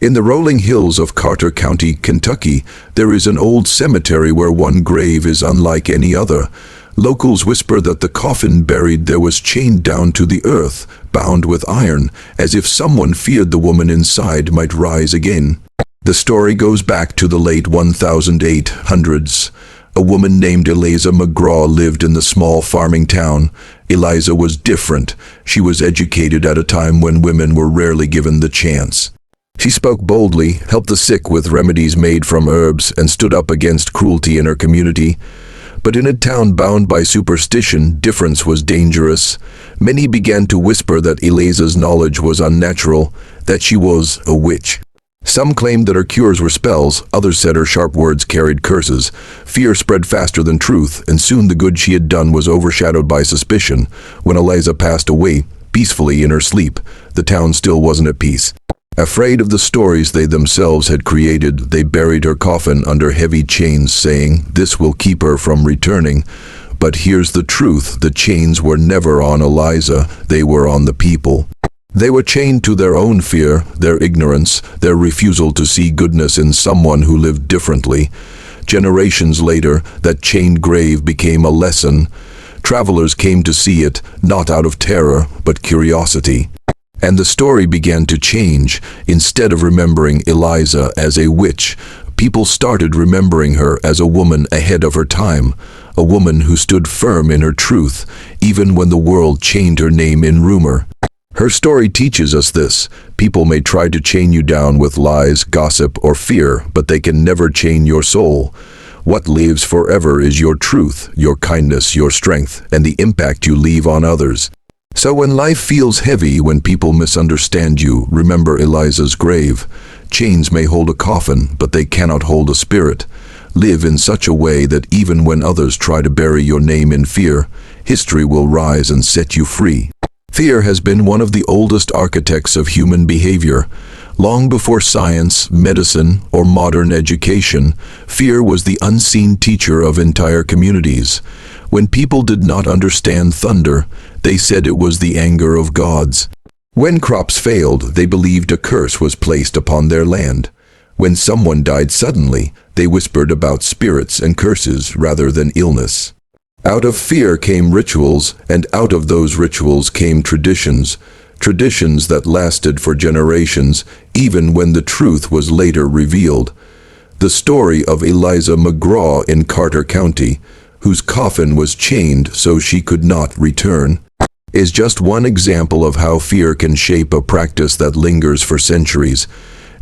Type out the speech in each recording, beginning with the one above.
In the rolling hills of Carter County, Kentucky, there is an old cemetery where one grave is unlike any other. Locals whisper that the coffin buried there was chained down to the earth, bound with iron, as if someone feared the woman inside might rise again. The story goes back to the late 1800s. A woman named Eliza McGraw lived in the small farming town. Eliza was different. She was educated at a time when women were rarely given the chance. She spoke boldly, helped the sick with remedies made from herbs, and stood up against cruelty in her community. But in a town bound by superstition, difference was dangerous. Many began to whisper that Eliza's knowledge was unnatural, that she was a witch. Some claimed that her cures were spells, others said her sharp words carried curses. Fear spread faster than truth, and soon the good she had done was overshadowed by suspicion. When Eliza passed away, peacefully in her sleep, the town still wasn't at peace. Afraid of the stories they themselves had created, they buried her coffin under heavy chains, saying, "This will keep her from returning." But here's the truth: the chains were never on Eliza, they were on the people. They were chained to their own fear, their ignorance, their refusal to see goodness in someone who lived differently. Generations later, that chained grave became a lesson. Travelers came to see it, not out of terror, but curiosity. And the story began to change. Instead of remembering Eliza as a witch, people started remembering her as a woman ahead of her time, a woman who stood firm in her truth, even when the world chained her name in rumor. Her story teaches us this: people may try to chain you down with lies, gossip, or fear, but they can never chain your soul. What lives forever is your truth, your kindness, your strength, and the impact you leave on others. So when life feels heavy, when people misunderstand you, remember Eliza's grave. Chains may hold a coffin, but they cannot hold a spirit. Live in such a way that even when others try to bury your name in fear, history will rise and set you free. Fear has been one of the oldest architects of human behavior. Long before science, medicine, or modern education, fear was the unseen teacher of entire communities. When people did not understand thunder, they said it was the anger of gods. When crops failed, they believed a curse was placed upon their land. When someone died suddenly, they whispered about spirits and curses rather than illness. Out of fear came rituals, and out of those rituals came traditions. Traditions that lasted for generations, even when the truth was later revealed. The story of Eliza McGraw in Carter County, whose coffin was chained so she could not return, is just one example of how fear can shape a practice that lingers for centuries.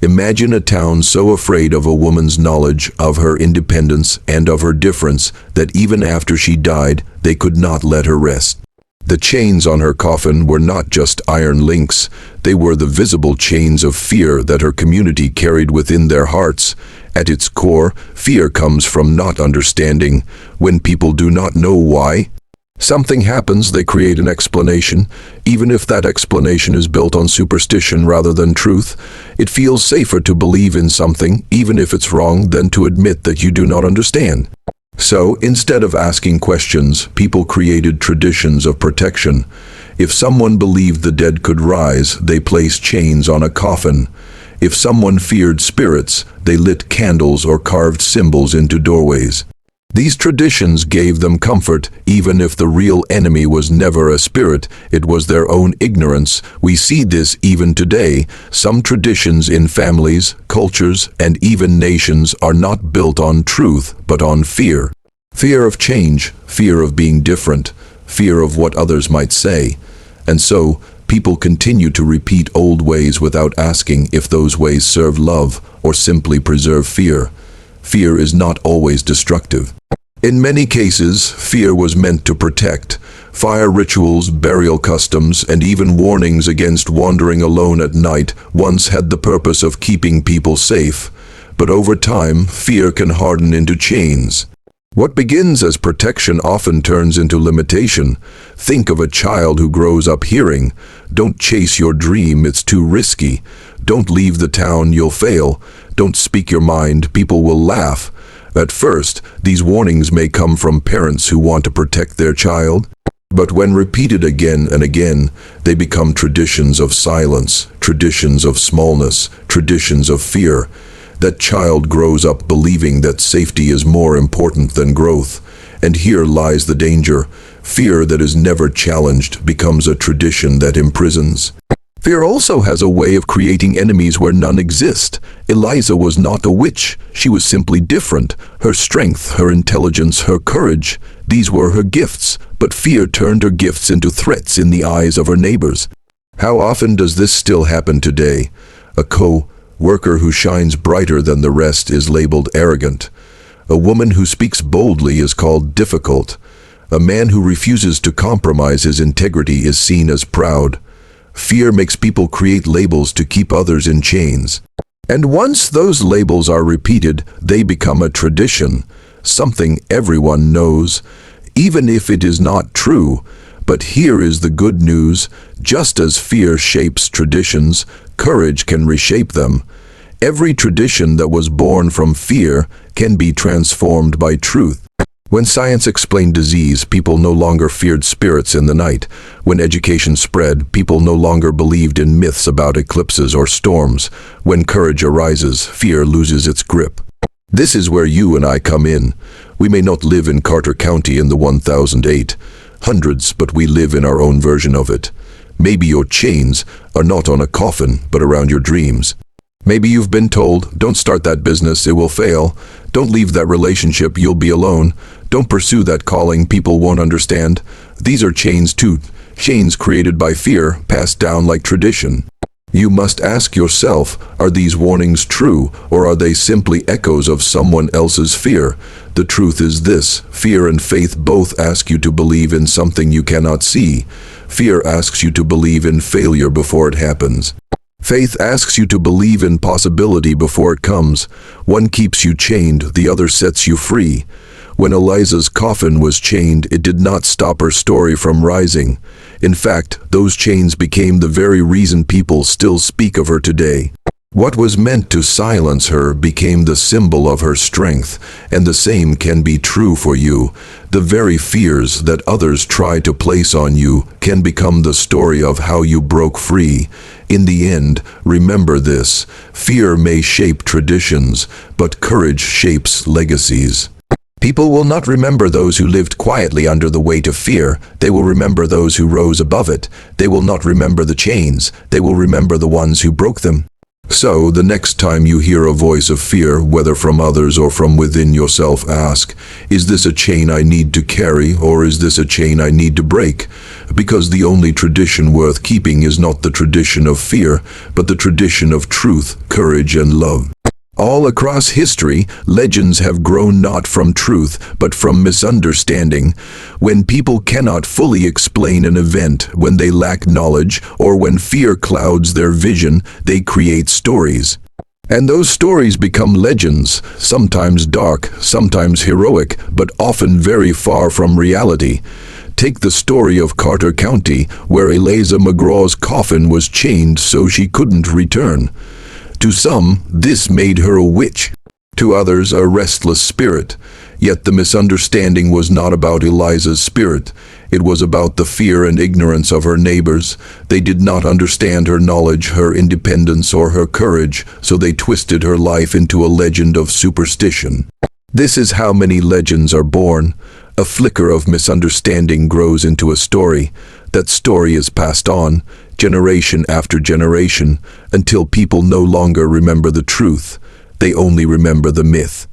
Imagine a town so afraid of a woman's knowledge, of her independence, and of her difference, that even after she died, they could not let her rest. The chains on her coffin were not just iron links, they were the visible chains of fear that her community carried within their hearts. At its core, fear comes from not understanding. When people do not know why something happens, they create an explanation. Even if that explanation is built on superstition rather than truth, it feels safer to believe in something, even if it's wrong, than to admit that you do not understand. So, instead of asking questions, people created traditions of protection. If someone believed the dead could rise, they placed chains on a coffin. If someone feared spirits, they lit candles or carved symbols into doorways. These traditions gave them comfort, even if the real enemy was never a spirit, it was their own ignorance. We see this even today. Some traditions in families, cultures, and even nations are not built on truth, but on fear. Fear of change, fear of being different, fear of what others might say. And so, people continue to repeat old ways without asking if those ways serve love or simply preserve fear. Fear is not always destructive. In many cases, fear was meant to protect. Fire rituals, burial customs, and even warnings against wandering alone at night once had the purpose of keeping people safe. But over time, fear can harden into chains. What begins as protection often turns into limitation. Think of a child who grows up hearing, "Don't chase your dream, it's too risky. Don't leave the town, you'll fail. Don't speak your mind, people will laugh." At first, these warnings may come from parents who want to protect their child. But when repeated again and again, they become traditions of silence, traditions of smallness, traditions of fear. That child grows up believing that safety is more important than growth. And here lies the danger. Fear that is never challenged becomes a tradition that imprisons. Fear also has a way of creating enemies where none exist. Eliza was not a witch. She was simply different. Her strength, her intelligence, her courage, these were her gifts. But fear turned her gifts into threats in the eyes of her neighbors. How often does this still happen today? A co-worker who shines brighter than the rest is labeled arrogant. A woman who speaks boldly is called difficult. A man who refuses to compromise his integrity is seen as proud. Fear makes people create labels to keep others in chains. And once those labels are repeated, they become a tradition, something everyone knows, even if it is not true. But here is the good news: just as fear shapes traditions, courage can reshape them. Every tradition that was born from fear can be transformed by truth. When science explained disease, people no longer feared spirits in the night. When education spread, people no longer believed in myths about eclipses or storms. When courage arises, fear loses its grip. This is where you and I come in. We may not live in Carter County in the 1800s, but we live in our own version of it. Maybe your chains are not on a coffin, but around your dreams. Maybe you've been told, don't start that business, it will fail. Don't leave that relationship, you'll be alone. Don't pursue that calling, people won't understand. These are chains too, chains created by fear, passed down like tradition. You must ask yourself, are these warnings true, or are they simply echoes of someone else's fear? The truth is this: fear and faith both ask you to believe in something you cannot see. Fear asks you to believe in failure before it happens. Faith asks you to believe in possibility before it comes. One keeps you chained, the other sets you free. When Eliza's coffin was chained, it did not stop her story from rising. In fact, those chains became the very reason people still speak of her today. What was meant to silence her became the symbol of her strength, and the same can be true for you. The very fears that others try to place on you can become the story of how you broke free. In the end, remember this: fear may shape traditions, but courage shapes legacies. People will not remember those who lived quietly under the weight of fear. They will remember those who rose above it. They will not remember the chains. They will remember the ones who broke them. So, the next time you hear a voice of fear, whether from others or from within yourself, ask, is this a chain I need to carry, or is this a chain I need to break? Because the only tradition worth keeping is not the tradition of fear, but the tradition of truth, courage, and love. All across history, legends have grown not from truth, but from misunderstanding. When people cannot fully explain an event, when they lack knowledge, or when fear clouds their vision, they create stories. And those stories become legends, sometimes dark, sometimes heroic, but often very far from reality. Take the story of Carter County, where Eliza McGraw's coffin was chained so she couldn't return. To some, this made her a witch. To others, a restless spirit. Yet the misunderstanding was not about Eliza's spirit. It was about the fear and ignorance of her neighbors. They did not understand her knowledge, her independence, or her courage, so they twisted her life into a legend of superstition. This is how many legends are born. A flicker of misunderstanding grows into a story. That story is passed on, generation after generation, until people no longer remember the truth. They only remember the myth.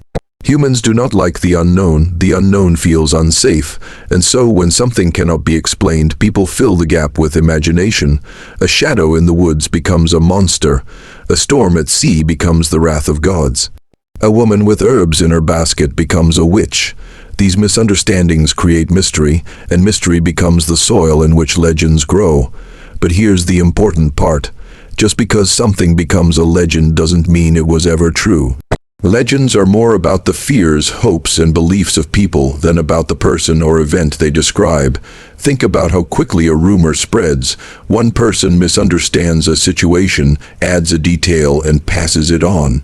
Humans do not like the unknown. The unknown feels unsafe, and so when something cannot be explained, people fill the gap with imagination. A shadow in the woods becomes a monster. A storm at sea becomes the wrath of gods. A woman with herbs in her basket becomes a witch. These misunderstandings create mystery, and mystery becomes the soil in which legends grow. But here's the important part. Just because something becomes a legend doesn't mean it was ever true. Legends are more about the fears, hopes, and beliefs of people than about the person or event they describe. Think about how quickly a rumor spreads. One person misunderstands a situation, adds a detail, and passes it on.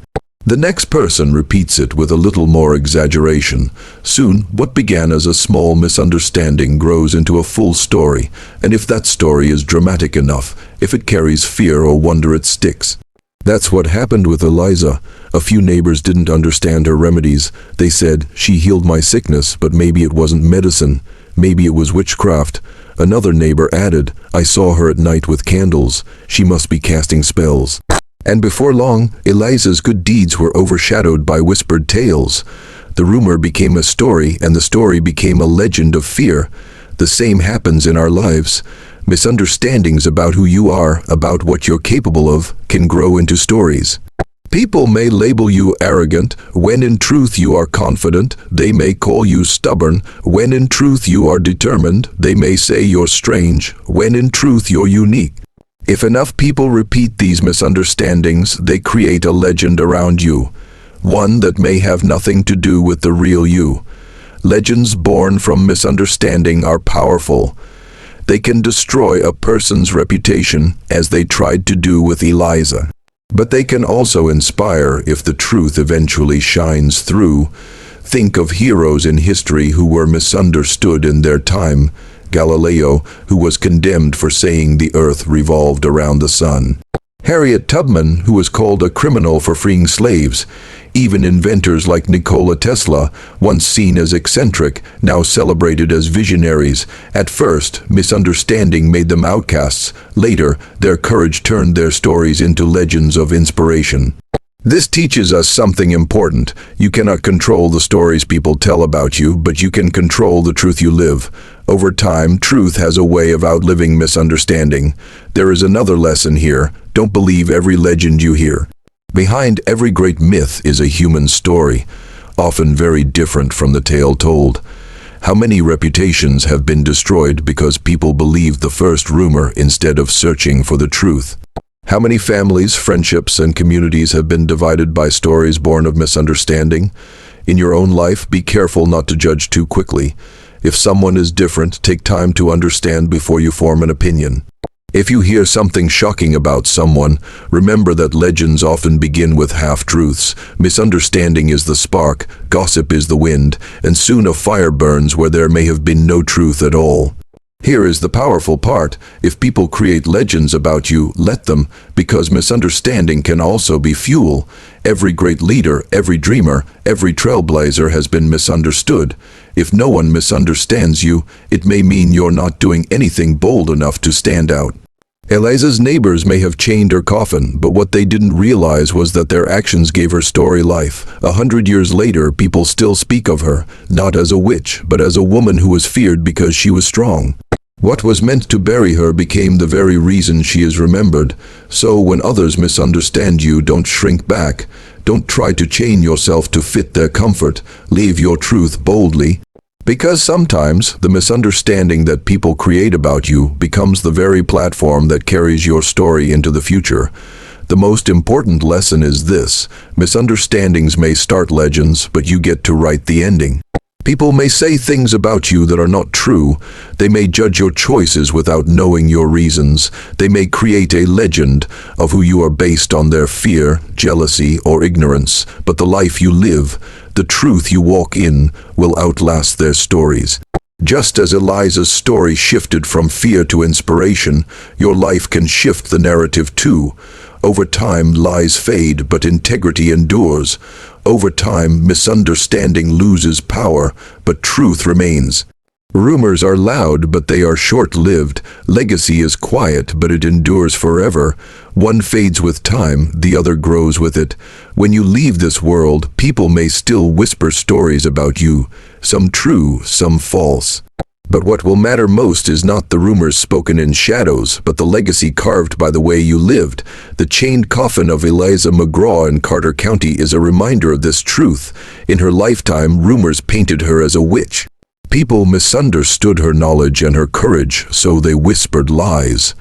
The next person repeats it with a little more exaggeration. Soon, what began as a small misunderstanding grows into a full story, and if that story is dramatic enough, if it carries fear or wonder, it sticks. That's what happened with Eliza. A few neighbors didn't understand her remedies. They said, "She healed my sickness, but maybe it wasn't medicine. Maybe it was witchcraft." Another neighbor added, "I saw her at night with candles. She must be casting spells." And before long, Eliza's good deeds were overshadowed by whispered tales. The rumor became a story, and the story became a legend of fear. The same happens in our lives. Misunderstandings about who you are, about what you're capable of, can grow into stories. People may label you arrogant, when in truth you are confident. They may call you stubborn, when in truth you are determined. They may say you're strange, when in truth you're unique. If enough people repeat these misunderstandings, they create a legend around you, one that may have nothing to do with the real you. Legends born from misunderstanding are powerful. They can destroy a person's reputation, as they tried to do with Eliza. But they can also inspire if the truth eventually shines through. Think of heroes in history who were misunderstood in their time. Galileo, who was condemned for saying the earth revolved around the sun. Harriet Tubman, who was called a criminal for freeing slaves. Even inventors like Nikola Tesla, once seen as eccentric, now celebrated as visionaries. At first, misunderstanding made them outcasts. Later, their courage turned their stories into legends of inspiration. This teaches us something important. You cannot control the stories people tell about you, but you can control the truth you live. Over time, truth has a way of outliving misunderstanding. There is another lesson here. Don't believe every legend you hear. Behind every great myth is a human story, often very different from the tale told. How many reputations have been destroyed because people believed the first rumor instead of searching for the truth? How many families, friendships, and communities have been divided by stories born of misunderstanding? In your own life, be careful not to judge too quickly. If someone is different, take time to understand before you form an opinion. If you hear something shocking about someone, remember that legends often begin with half-truths. Misunderstanding is the spark, gossip is the wind, and soon a fire burns where there may have been no truth at all. Here is the powerful part. If people create legends about you, let them, because misunderstanding can also be fuel. Every great leader, every dreamer, every trailblazer has been misunderstood. If no one misunderstands you, it may mean you're not doing anything bold enough to stand out. Eliza's neighbors may have chained her coffin, but what they didn't realize was that their actions gave her story life. 100 years later, people still speak of her, not as a witch, but as a woman who was feared because she was strong. What was meant to bury her became the very reason she is remembered. So when others misunderstand you, don't shrink back. Don't try to chain yourself to fit their comfort. Leave your truth boldly. Because sometimes the misunderstanding that people create about you becomes the very platform that carries your story into the future. The most important lesson is this: misunderstandings may start legends, but you get to write the ending. People may say things about you that are not true. They may judge your choices without knowing your reasons. They may create a legend of who you are based on their fear, jealousy, or ignorance. But the life you live, the truth you walk in, will outlast their stories. Just as Eliza's story shifted from fear to inspiration, your life can shift the narrative too. Over time, lies fade, but integrity endures. Over time, misunderstanding loses power, but truth remains. Rumors are loud, but they are short-lived. Legacy is quiet, but it endures forever. One fades with time, the other grows with it. When you leave this world, people may still whisper stories about you, some true, some false. But what will matter most is not the rumors spoken in shadows, but the legacy carved by the way you lived. The chained coffin of Eliza McGraw in Carter County is a reminder of this truth. In her lifetime, rumors painted her as a witch. People misunderstood her knowledge and her courage, so they whispered lies.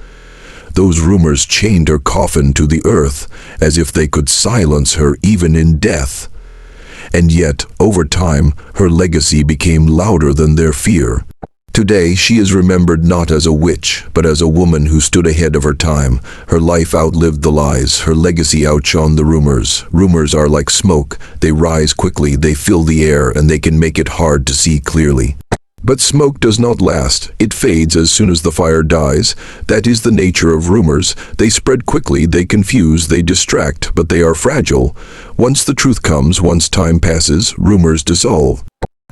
Those rumors chained her coffin to the earth, as if they could silence her even in death. And yet, over time, her legacy became louder than their fear. Today, she is remembered not as a witch, but as a woman who stood ahead of her time. Her life outlived the lies. Her legacy outshone the rumors. Rumors are like smoke. They rise quickly, they fill the air, and they can make it hard to see clearly. But smoke does not last. It fades as soon as the fire dies. That is the nature of rumors. They spread quickly, they confuse, they distract, but they are fragile. Once the truth comes, once time passes, rumors dissolve.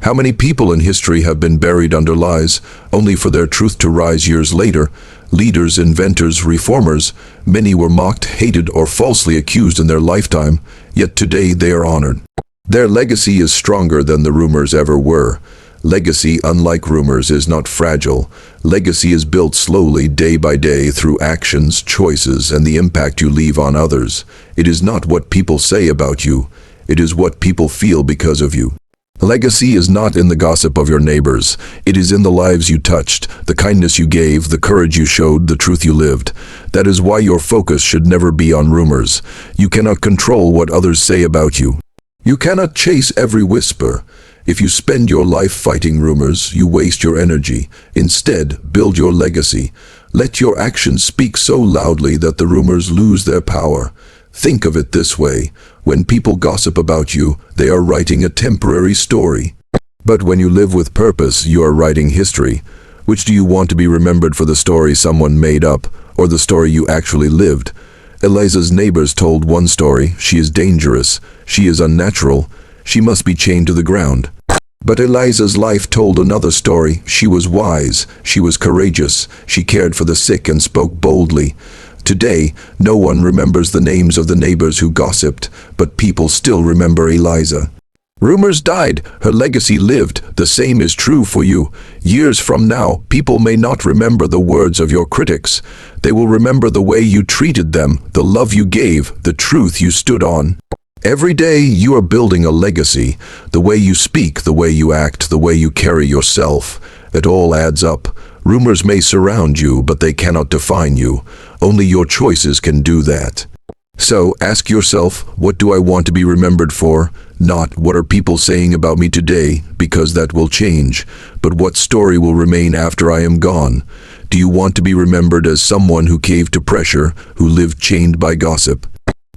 How many people in history have been buried under lies, only for their truth to rise years later? Leaders, inventors, reformers, many were mocked, hated, or falsely accused in their lifetime, yet today they are honored. Their legacy is stronger than the rumors ever were. Legacy, unlike rumors, is not fragile. Legacy is built slowly, day by day, through actions, choices, and the impact you leave on others. It is not what people say about you. It is what people feel because of you. Legacy is not in the gossip of your neighbors. It is in the lives you touched, the kindness you gave, the courage you showed, the truth you lived. That is why your focus should never be on rumors. You cannot control what others say about you. You cannot chase every whisper. If you spend your life fighting rumors, you waste your energy. Instead, build your legacy. Let your actions speak so loudly that the rumors lose their power. Think of it this way. When people gossip about you, they are writing a temporary story. But when you live with purpose, you are writing history. Which do you want to be remembered for, the story someone made up, or the story you actually lived? Eliza's neighbors told one story. She is dangerous. She is unnatural. She must be chained to the ground. But Eliza's life told another story. She was wise. She was courageous. She cared for the sick and spoke boldly. Today, no one remembers the names of the neighbors who gossiped, but people still remember Eliza. Rumors died, her legacy lived. The same is true for you. Years from now, people may not remember the words of your critics. They will remember the way you treated them, the love you gave, the truth you stood on. Every day you are building a legacy. The way you speak, the way you act, the way you carry yourself. It all adds up. Rumors may surround you, but they cannot define you. Only your choices can do that. So ask yourself, what do I want to be remembered for? Not what are people saying about me today, because that will change, but what story will remain after I am gone? Do you want to be remembered as someone who caved to pressure, who lived chained by gossip?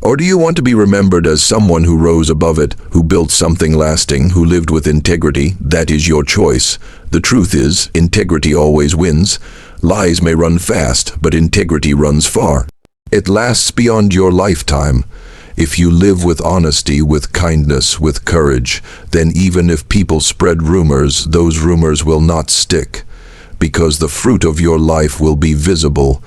Or do you want to be remembered as someone who rose above it, who built something lasting, who lived with integrity? That is your choice. The truth is, integrity always wins. Lies may run fast, but integrity runs far. It lasts beyond your lifetime. If you live with honesty, with kindness, with courage, then even if people spread rumors, those rumors will not stick, because the fruit of your life will be visible.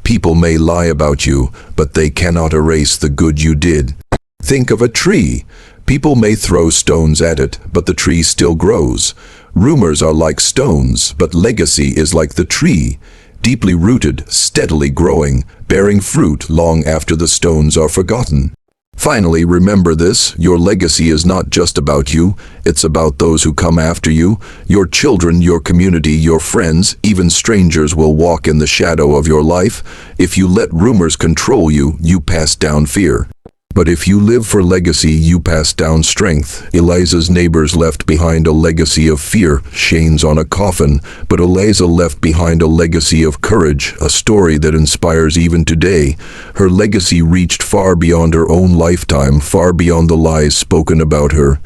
People may lie about you, but they cannot erase the good you did. Think of a tree. People may throw stones at it, but the tree still grows. Rumors are like stones, but legacy is like the tree, deeply rooted, steadily growing, bearing fruit long after the stones are forgotten. Finally, remember this, your legacy is not just about you, it's about those who come after you. Your children, your community, your friends, even strangers will walk in the shadow of your life. If you let rumors control you, you pass down fear. But if you live for legacy, you pass down strength. Eliza's neighbors left behind a legacy of fear, chains on a coffin, but Eliza left behind a legacy of courage, a story that inspires even today. Her legacy reached far beyond her own lifetime, far beyond the lies spoken about her.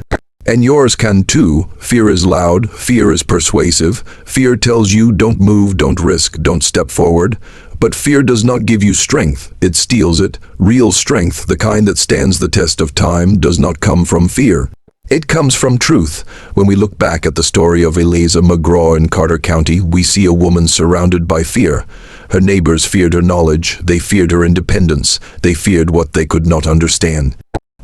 And yours can too. Fear is loud, fear is persuasive. Fear tells you don't move, don't risk, don't step forward. But fear does not give you strength, it steals it. Real strength, the kind that stands the test of time, does not come from fear. It comes from truth. When we look back at the story of Eliza McGraw in Carter County, we see a woman surrounded by fear. Her neighbors feared her knowledge, they feared her independence, they feared what they could not understand.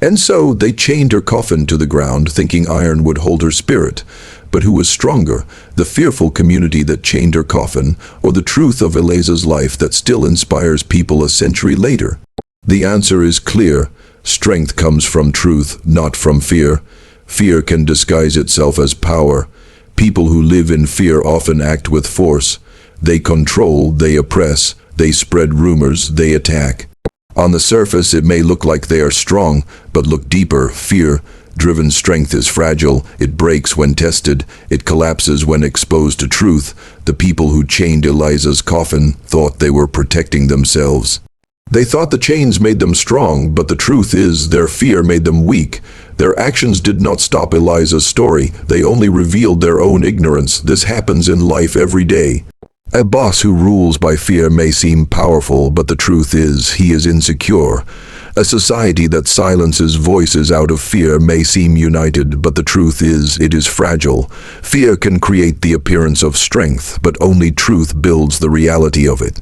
And so they chained her coffin to the ground, thinking iron would hold her spirit. But who was stronger, the fearful community that chained her coffin, or the truth of Eliza's life that still inspires people a century later? The answer is clear. Strength comes from truth, not from fear. Fear can disguise itself as power. People who live in fear often act with force. They control, they oppress, they spread rumors, they attack. On the surface, it may look like they are strong, but look deeper. Fear Driven strength is fragile, it breaks when tested, it collapses when exposed to truth. The people who chained Eliza's coffin thought they were protecting themselves. They thought the chains made them strong, but the truth is their fear made them weak. Their actions did not stop Eliza's story, they only revealed their own ignorance. This happens in life every day. A boss who rules by fear may seem powerful, but the truth is he is insecure. A society that silences voices out of fear may seem united, but the truth is it is fragile. Fear can create the appearance of strength, but only truth builds the reality of it.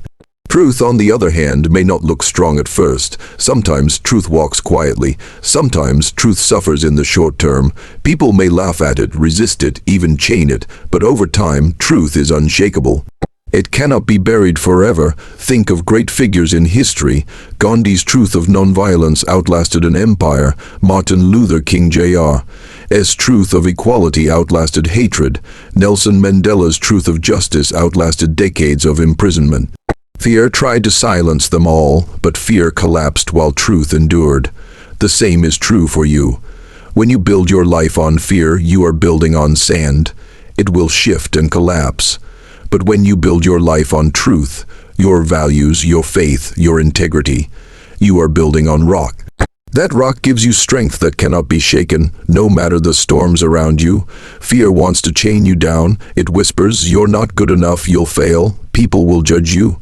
Truth, on the other hand, may not look strong at first. Sometimes truth walks quietly. Sometimes truth suffers in the short term. People may laugh at it, resist it, even chain it, but over time, truth is unshakable. It cannot be buried forever. Think of great figures in history. Gandhi's truth of nonviolence outlasted an empire. Martin Luther King Jr.'s truth of equality outlasted hatred. Nelson Mandela's truth of justice outlasted decades of imprisonment. Fear tried to silence them all, but fear collapsed while truth endured. The same is true for you. When you build your life on fear, you are building on sand. It will shift and collapse. But when you build your life on truth, your values, your faith, your integrity, you are building on rock. That rock gives you strength that cannot be shaken, no matter the storms around you. Fear wants to chain you down. It whispers, "You're not good enough, you'll fail, people will judge you."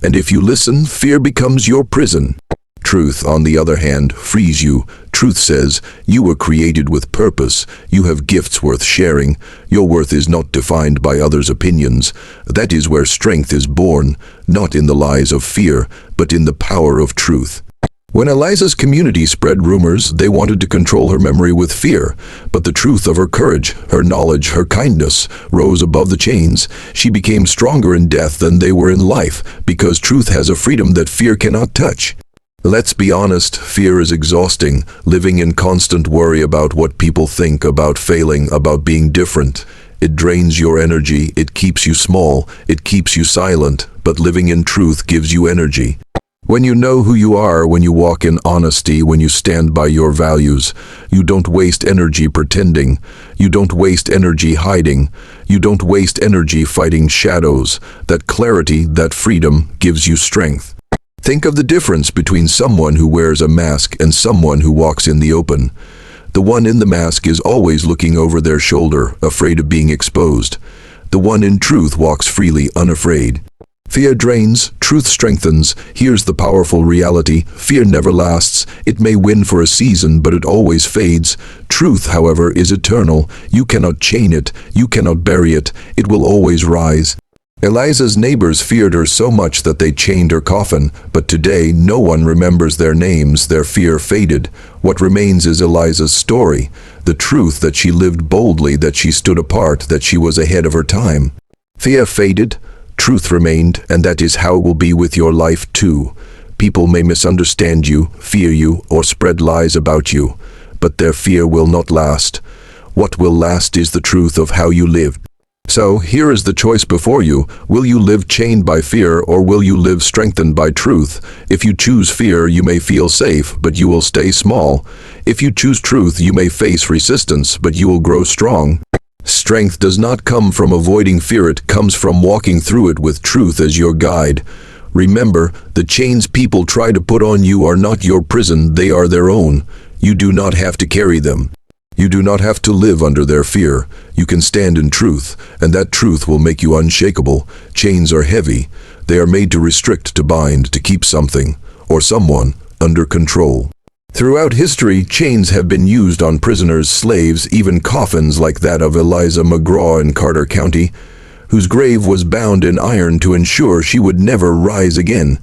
And if you listen, fear becomes your prison. Truth, on the other hand, frees you. Truth says, you were created with purpose. You have gifts worth sharing. Your worth is not defined by others' opinions. That is where strength is born, not in the lies of fear, but in the power of truth. When Eliza's community spread rumors, they wanted to control her memory with fear, but the truth of her courage, her knowledge, her kindness rose above the chains. She became stronger in death than they were in life, because truth has a freedom that fear cannot touch. Let's be honest, fear is exhausting, living in constant worry about what people think, about failing, about being different. It drains your energy, it keeps you small, it keeps you silent, but living in truth gives you energy. When you know who you are, when you walk in honesty, when you stand by your values, you don't waste energy pretending. You don't waste energy hiding. You don't waste energy fighting shadows. That clarity, that freedom gives you strength. Think of the difference between someone who wears a mask and someone who walks in the open. The one in the mask is always looking over their shoulder, afraid of being exposed. The one in truth walks freely, unafraid. Fear drains, truth strengthens. Here's the powerful reality. Fear never lasts. It may win for a season, but it always fades. Truth, however, is eternal. You cannot chain it. You cannot bury it. It will always rise. Eliza's neighbors feared her so much that they chained her coffin, but today no one remembers their names. Their fear faded. What remains is Eliza's story, the truth that she lived boldly, that she stood apart, that she was ahead of her time. Fear faded. Truth remained, and that is how it will be with your life too. People may misunderstand you, fear you, or spread lies about you, but their fear will not last. What will last is the truth of how you lived. So, here is the choice before you. Will you live chained by fear, or will you live strengthened by truth? If you choose fear, you may feel safe, but you will stay small. If you choose truth, you may face resistance, but you will grow strong. Strength does not come from avoiding fear, it comes from walking through it with truth as your guide. Remember, the chains people try to put on you are not your prison, they are their own. You do not have to carry them. You do not have to live under their fear. You can stand in truth, and that truth will make you unshakable. Chains are heavy. They are made to restrict, to bind, to keep something, or someone, under control. Throughout history, chains have been used on prisoners, slaves, even coffins like that of Eliza McGraw in Carter County, whose grave was bound in iron to ensure she would never rise again.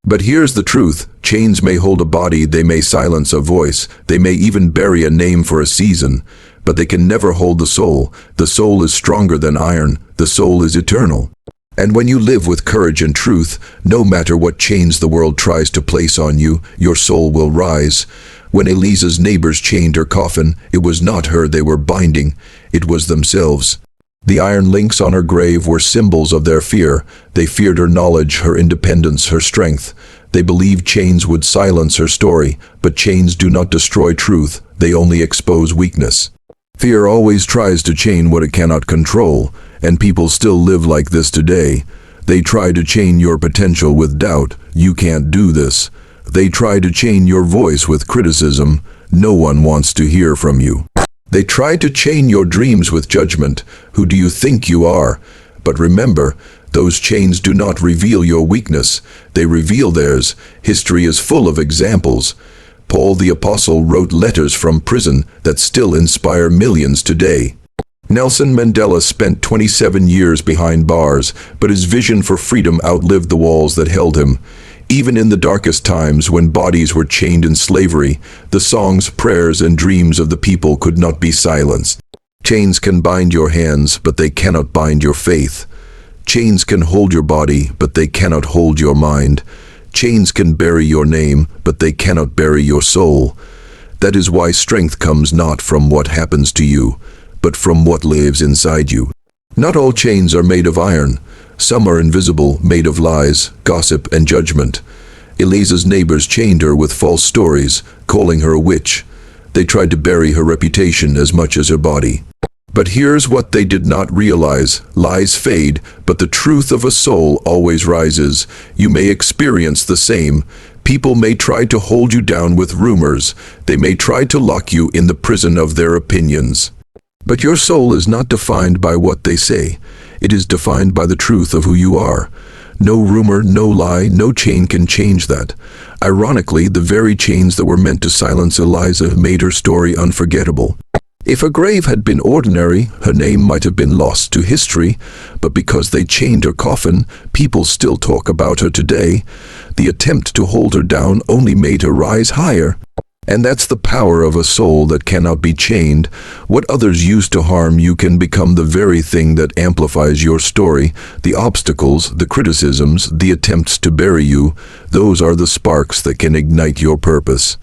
But here's the truth. Chains may hold a body, they may silence a voice, they may even bury a name for a season, but they can never hold the soul. The soul is stronger than iron. The soul is eternal. And when you live with courage and truth, no matter what chains the world tries to place on you, your soul will rise. When Eliza's neighbors chained her coffin, it was not her they were binding, it was themselves. The iron links on her grave were symbols of their fear. They feared her knowledge, her independence, her strength. They believed chains would silence her story, but chains do not destroy truth, they only expose weakness. Fear always tries to chain what it cannot control, and people still live like this today. They try to chain your potential with doubt. You can't do this. They try to chain your voice with criticism. No one wants to hear from you. They try to chain your dreams with judgment. Who do you think you are? But remember, those chains do not reveal your weakness. They reveal theirs. History is full of examples. Paul the Apostle wrote letters from prison that still inspire millions today. Nelson Mandela spent 27 years behind bars, but his vision for freedom outlived the walls that held him. Even in the darkest times when bodies were chained in slavery, the songs, prayers, and dreams of the people could not be silenced. Chains can bind your hands, but they cannot bind your faith. Chains can hold your body, but they cannot hold your mind. Chains can bury your name, but they cannot bury your soul. That is why strength comes not from what happens to you, but from what lives inside you. Not all chains are made of iron. Some are invisible, made of lies, gossip, and judgment. Eliza's neighbors chained her with false stories, calling her a witch. They tried to bury her reputation as much as her body. But here's what they did not realize. Lies fade, but the truth of a soul always rises. You may experience the same. People may try to hold you down with rumors. They may try to lock you in the prison of their opinions. But your soul is not defined by what they say. It is defined by the truth of who you are. No rumor, no lie, no chain can change that. Ironically, the very chains that were meant to silence Eliza made her story unforgettable. If her grave had been ordinary, her name might have been lost to history, but because they chained her coffin, people still talk about her today. The attempt to hold her down only made her rise higher. And that's the power of a soul that cannot be chained. What others use to harm you can become the very thing that amplifies your story. The obstacles, the criticisms, the attempts to bury you, those are the sparks that can ignite your purpose.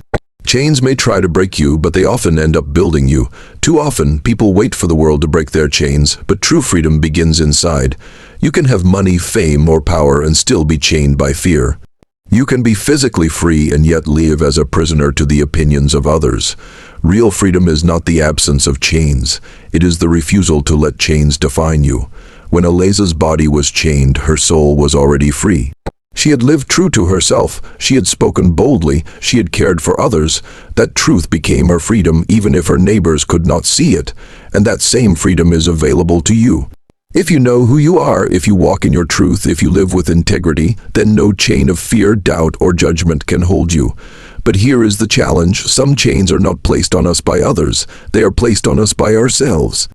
Chains may try to break you, but they often end up building you. Too often, people wait for the world to break their chains, but true freedom begins inside. You can have money, fame, or power and still be chained by fear. You can be physically free and yet live as a prisoner to the opinions of others. Real freedom is not the absence of chains. It is the refusal to let chains define you. When Eliza's body was chained, her soul was already free. She had lived true to herself. She had spoken boldly. She had cared for others. That truth became her freedom, even if her neighbors could not see it. And that same freedom is available to you. If you know who you are, if you walk in your truth, if you live with integrity, then no chain of fear, doubt, or judgment can hold you. But here is the challenge. Some chains are not placed on us by others. They are placed on us by ourselves.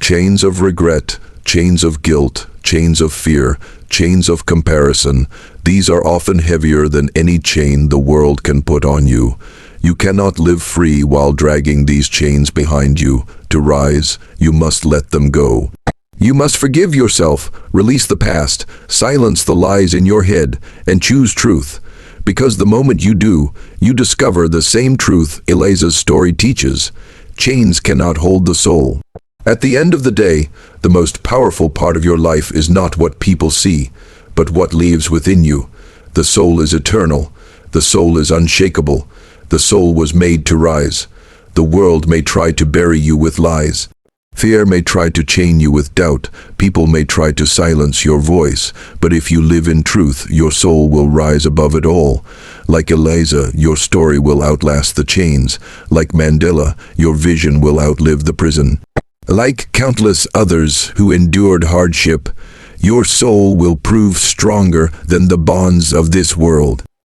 Chains of regret, chains of guilt, chains of fear, chains of comparison. These are often heavier than any chain the world can put on you. You cannot live free while dragging these chains behind you. To rise, you must let them go. You must forgive yourself, release the past, silence the lies in your head, and choose truth. Because the moment you do, you discover the same truth Eliza's story teaches. Chains cannot hold the soul. At the end of the day, the most powerful part of your life is not what people see, but what lives within you. The soul is eternal. The soul is unshakable. The soul was made to rise. The world may try to bury you with lies. Fear may try to chain you with doubt. People may try to silence your voice. But if you live in truth, your soul will rise above it all. Like Eliza, your story will outlast the chains. Like Mandela, your vision will outlive the prison. Like countless others who endured hardship, your soul will prove stronger than the bonds of this world.